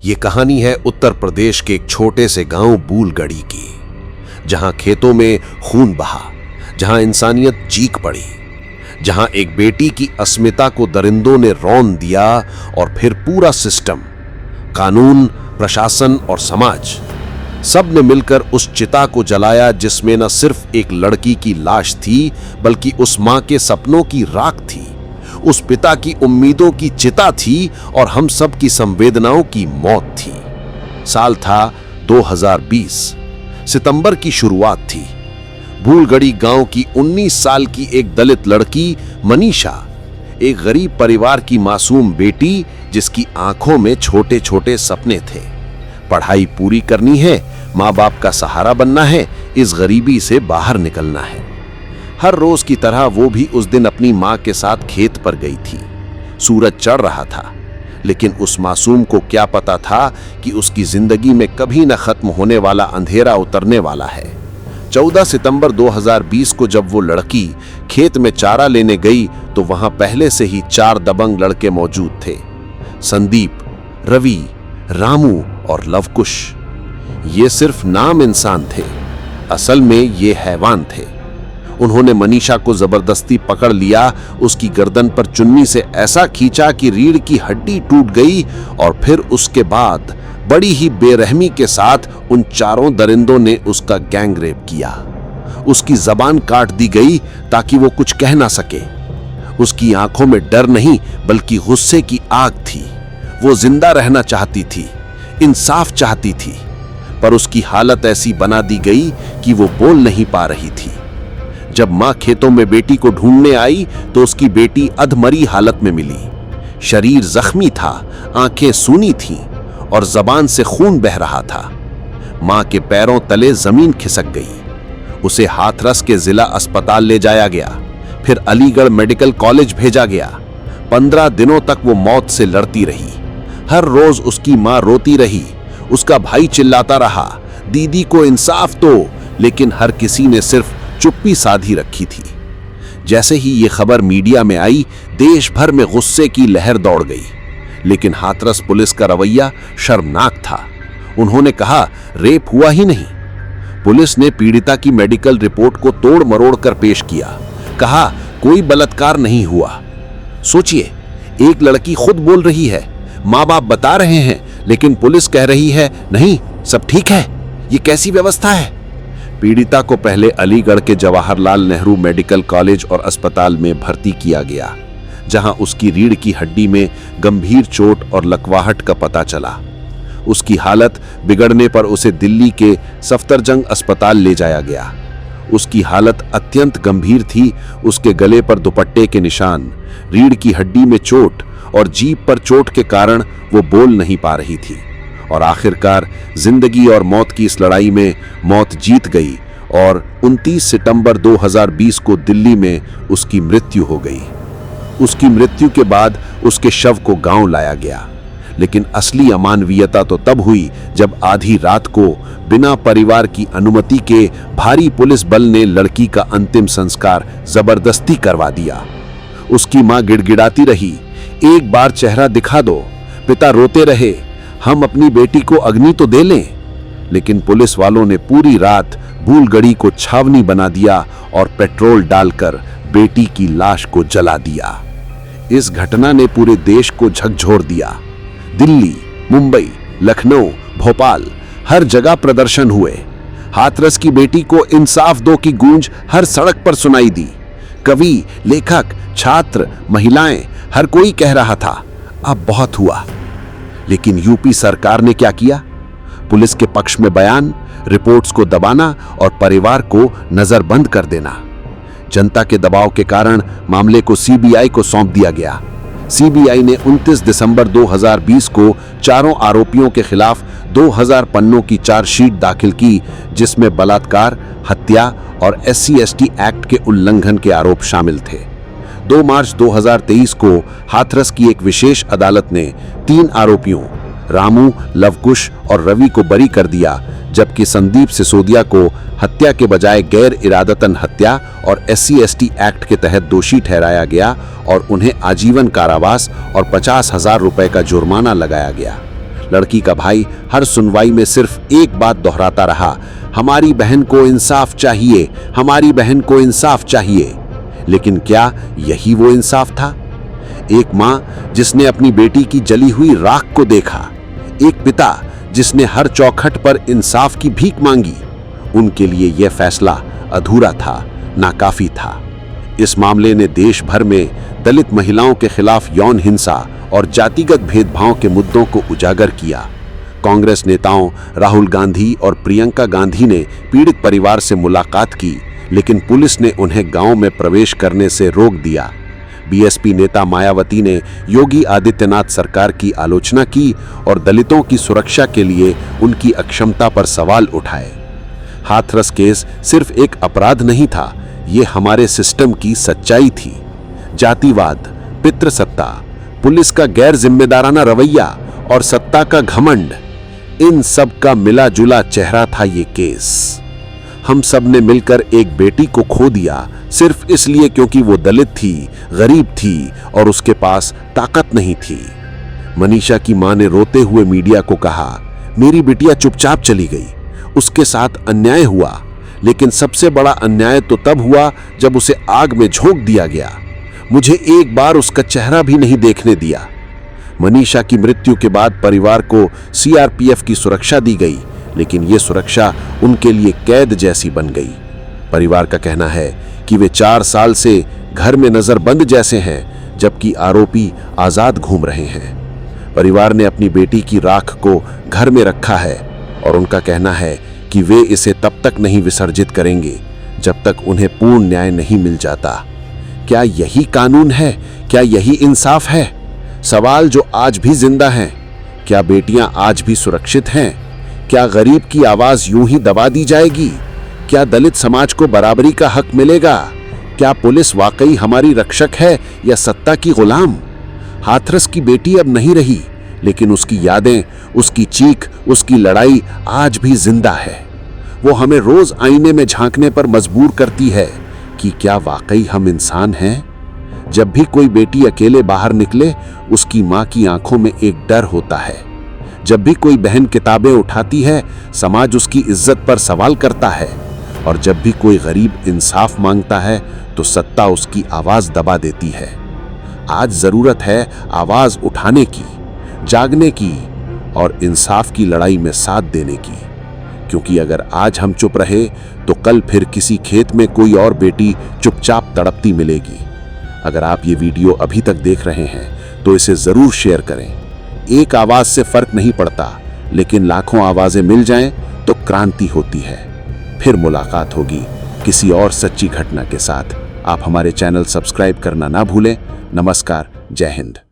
ये कहानी है उत्तर प्रदेश के एक छोटे से गांव बूलगढ़ी की, जहां खेतों में खून बहा, जहां इंसानियत चीख पड़ी, जहां एक बेटी की अस्मिता को दरिंदों ने रौंद दिया और फिर पूरा सिस्टम, कानून, प्रशासन और समाज, सब ने मिलकर उस चिता को जलाया जिसमें न सिर्फ एक लड़की की लाश थी बल्कि उस मां के सपनों की राख थी, उस पिता की उम्मीदों की चिता थी और हम सब की संवेदनाओं की मौत थी। साल था 2020, सितंबर की शुरुआत थी। बूलगढ़ी गांव की 19 साल की एक दलित लड़की मनीषा, एक गरीब परिवार की मासूम बेटी जिसकी आंखों में छोटे छोटे सपने थे। पढ़ाई पूरी करनी है, माँ बाप का सहारा बनना है, इस गरीबी से बाहर निकलना है। हर रोज की तरह वो भी उस दिन अपनी माँ के साथ खेत पर गई थी। सूरज चढ़ रहा था, लेकिन उस मासूम को क्या पता था कि उसकी जिंदगी में कभी न खत्म होने वाला अंधेरा उतरने वाला है। 14 सितंबर 2020 को जब वो लड़की खेत में चारा लेने गई तो वहां पहले से ही 4 दबंग लड़के मौजूद थे। संदीप, रवि, रामू और लवकुश। ये सिर्फ नाम इंसान थे, असल में ये हैवान थे। उन्होंने मनीषा को जबरदस्ती पकड़ लिया, उसकी गर्दन पर चुन्नी से ऐसा खींचा कि रीढ़ की हड्डी टूट गई और फिर उसके बाद बड़ी ही बेरहमी के साथ उन 4 दरिंदों ने उसका गैंग रेप किया। उसकी जबान काट दी गई ताकि वो कुछ कह ना सके। उसकी आंखों में डर नहीं बल्कि गुस्से की आग थी। वो जिंदा रहना चाहती थी, इंसाफ चाहती थी, पर उसकी हालत ऐसी बना दी गई कि वो बोल नहीं पा रही थी। जब मां खेतों में बेटी को ढूंढने आई तो उसकी बेटी अधमरी हालत में मिली। शरीर जख्मी था, आंखें सूनी थीं और जबान से खून बह रहा था। मां के पैरों तले जमीन खिसक गई। उसे हाथरस के जिला अस्पताल ले जाया गया, फिर अलीगढ़ मेडिकल कॉलेज भेजा गया। 15 दिनों तक वो मौत से लड़ती रही। हर रोज उसकी मां रोती रही, उसका भाई चिल्लाता रहा, दीदी को इंसाफ दो, लेकिन हर किसी ने सिर्फ चुप्पी साधी रखी थी। जैसे ही ये खबर मीडिया में आई, देश भर में गुस्से की लहर दौड़ गई, लेकिन हाथरस पुलिस का रवैया शर्मनाक था। उन्होंने कहा रेप हुआ ही नहीं। पुलिस ने पीड़िता की मेडिकल रिपोर्ट को तोड़ मरोड़ कर पेश किया, कहा कोई बलात्कार नहीं हुआ। सोचिए, एक लड़की खुद बोल रही है, माँ बाप बता रहे हैं, लेकिन पुलिस कह रही है नहीं, सब ठीक है। ये कैसी व्यवस्था है? पीड़िता को पहले अलीगढ़ के जवाहरलाल नेहरू मेडिकल कॉलेज और अस्पताल में भर्ती किया गया, जहां उसकी रीढ़ की हड्डी में गंभीर चोट और लकवाहट का पता चला। उसकी हालत बिगड़ने पर उसे दिल्ली के सफदरजंग अस्पताल ले जाया गया। उसकी हालत अत्यंत गंभीर थी। उसके गले पर दुपट्टे के निशान, रीढ़ की हड्डी में चोट और जीभ पर चोट के कारण वो बोल नहीं पा रही थी। और आखिरकार जिंदगी और मौत की इस लड़ाई में मौत जीत गई और 29 सितंबर 2020 को दिल्ली में उसकी मृत्यु हो गई। उसकी मृत्यु के बाद उसके शव को गांव लाया गया, लेकिन असली अमानवीयता तो तब हुई जब आधी रात को बिना परिवार की अनुमति के भारी पुलिस बल ने लड़की का अंतिम संस्कार जबरदस्ती करवा दिया। उसकी मां गिड़गिड़ाती रही, एक बार चेहरा दिखा दो। पिता रोते रहे, हम अपनी बेटी को अग्नि तो दे लें। लेकिन पुलिस वालों ने पूरी रात बूलगढ़ी को छावनी बना दिया और पेट्रोल डालकर बेटी की लाश को जला दिया। इस घटना ने पूरे देश को झकझोर दिया। दिल्ली, मुंबई, लखनऊ, भोपाल, हर जगह प्रदर्शन हुए। हाथरस की बेटी को इंसाफ दो की गूंज हर सड़क पर सुनाई दी। कवि, लेखक, छात्र, महिलाएं, हर कोई कह रहा था अब बहुत हुआ। लेकिन यूपी सरकार ने क्या किया? पुलिस के पक्ष में बयान, रिपोर्ट्स को दबाना और परिवार को नजरबंद कर देना। जनता के दबाव के कारण मामले को सीबीआई को सौंप दिया गया। सीबीआई ने 29 दिसंबर 2020 को 4 आरोपियों के खिलाफ 2000 पन्नों की चार्जशीट दाखिल की, जिसमें बलात्कार, हत्या और SC/ST एक्ट के उल्लंघन के आरोप शामिल थे। 2 मार्च 2023 को हाथरस की एक विशेष अदालत ने 3 आरोपियों रामू, लवकुश और रवि को बरी कर दिया, जबकि संदीप सिसोदिया को हत्या के बजाय गैर इरादतन हत्या और SC/ST एक्ट के तहत दोषी ठहराया गया और उन्हें आजीवन कारावास और 50,000 रुपए का जुर्माना लगाया गया। लड़की का भाई हर सुनवाई में सिर्फ एक बात दोहराता रहा, हमारी बहन को इंसाफ चाहिए, हमारी बहन को इंसाफ चाहिए। लेकिन क्या यही वो इंसाफ था? एक मां जिसने अपनी बेटी की जली हुई राख को देखा, एक पिता जिसने हर चौखट पर इंसाफ की भीख मांगी, उनके लिए यह फैसला अधूरा था, नाकाफी था। इस मामले ने देश भर में दलित महिलाओं के खिलाफ यौन हिंसा और जातिगत भेदभाव के मुद्दों को उजागर किया। कांग्रेस नेताओं राहुल गांधी और प्रियंका गांधी ने पीड़ित परिवार से मुलाकात की, लेकिन पुलिस ने उन्हें गांव में प्रवेश करने से रोक दिया। बीएसपी नेता मायावती ने योगी आदित्यनाथ सरकार की आलोचना की और दलितों की सुरक्षा के लिए उनकी अक्षमता पर सवाल उठाए। हाथरस केस सिर्फ एक अपराध नहीं था, ये हमारे सिस्टम की सच्चाई थी। जातिवाद, पितृसत्ता, पुलिस का गैर जिम्मेदाराना रवैया और सत्ता का घमंड, इन सब का मिला जुला चेहरा था ये केस। हम सब ने मिलकर एक बेटी को खो दिया सिर्फ इसलिए क्योंकि वो दलित थी, गरीब थी और उसके पास ताकत नहीं थी। मनीषा की मां ने रोते हुए मीडिया को कहा, मेरी बिटिया चुपचाप चली गई, उसके साथ अन्याय हुआ, लेकिन सबसे बड़ा अन्याय तो तब हुआ जब उसे आग में झोंक दिया गया। मुझे एक बार उसका चेहरा भी नहीं देखने दिया। मनीषा की मृत्यु के बाद परिवार को सीआरपीएफ की सुरक्षा दी गई, लेकिन यह सुरक्षा उनके लिए कैद जैसी बन गई। परिवार का कहना है कि वे 4 साल से घर में नजरबंद जैसे हैं, जबकि आरोपी आजाद घूम रहे हैं। परिवार ने अपनी बेटी की राख को घर में रखा है और उनका कहना है कि वे इसे तब तक नहीं विसर्जित करेंगे जब तक उन्हें पूर्ण न्याय नहीं मिल जाता। क्या यही कानून है? क्या यही इंसाफ है? सवाल जो आज भी जिंदा हैं। क्या बेटियां आज भी सुरक्षित हैं? क्या गरीब की आवाज यूं ही दबा दी जाएगी? क्या दलित समाज को बराबरी का हक मिलेगा? क्या पुलिस वाकई हमारी रक्षक है या सत्ता की गुलाम? हाथरस की बेटी अब नहीं रही, लेकिन उसकी यादें, उसकी चीख, उसकी लड़ाई आज भी जिंदा है। वो हमें रोज आईने में झांकने पर मजबूर करती है कि क्या वाकई हम इंसान हैं? जब भी कोई बेटी अकेले बाहर निकले, उसकी मां की आंखों में एक डर होता है। जब भी कोई बहन किताबें उठाती है, समाज उसकी इज्जत पर सवाल करता है। और जब भी कोई गरीब इंसाफ मांगता है, तो सत्ता उसकी आवाज दबा देती है। आज जरूरत है आवाज उठाने की, जागने की और इंसाफ की लड़ाई में साथ देने की। क्योंकि अगर आज हम चुप रहे, तो कल फिर किसी खेत में कोई और बेटी चुपचाप तड़पती मिलेगी। अगर आप ये वीडियो अभी तक देख रहे हैं, तो इसे जरूर शेयर करें। एक आवाज से फर्क नहीं पड़ता, लेकिन लाखों आवाजें मिल जाएं तो क्रांति होती है। फिर मुलाकात होगी किसी और सच्ची घटना के साथ। आप हमारे चैनल सब्सक्राइब करना ना भूलें। नमस्कार, जय हिंद।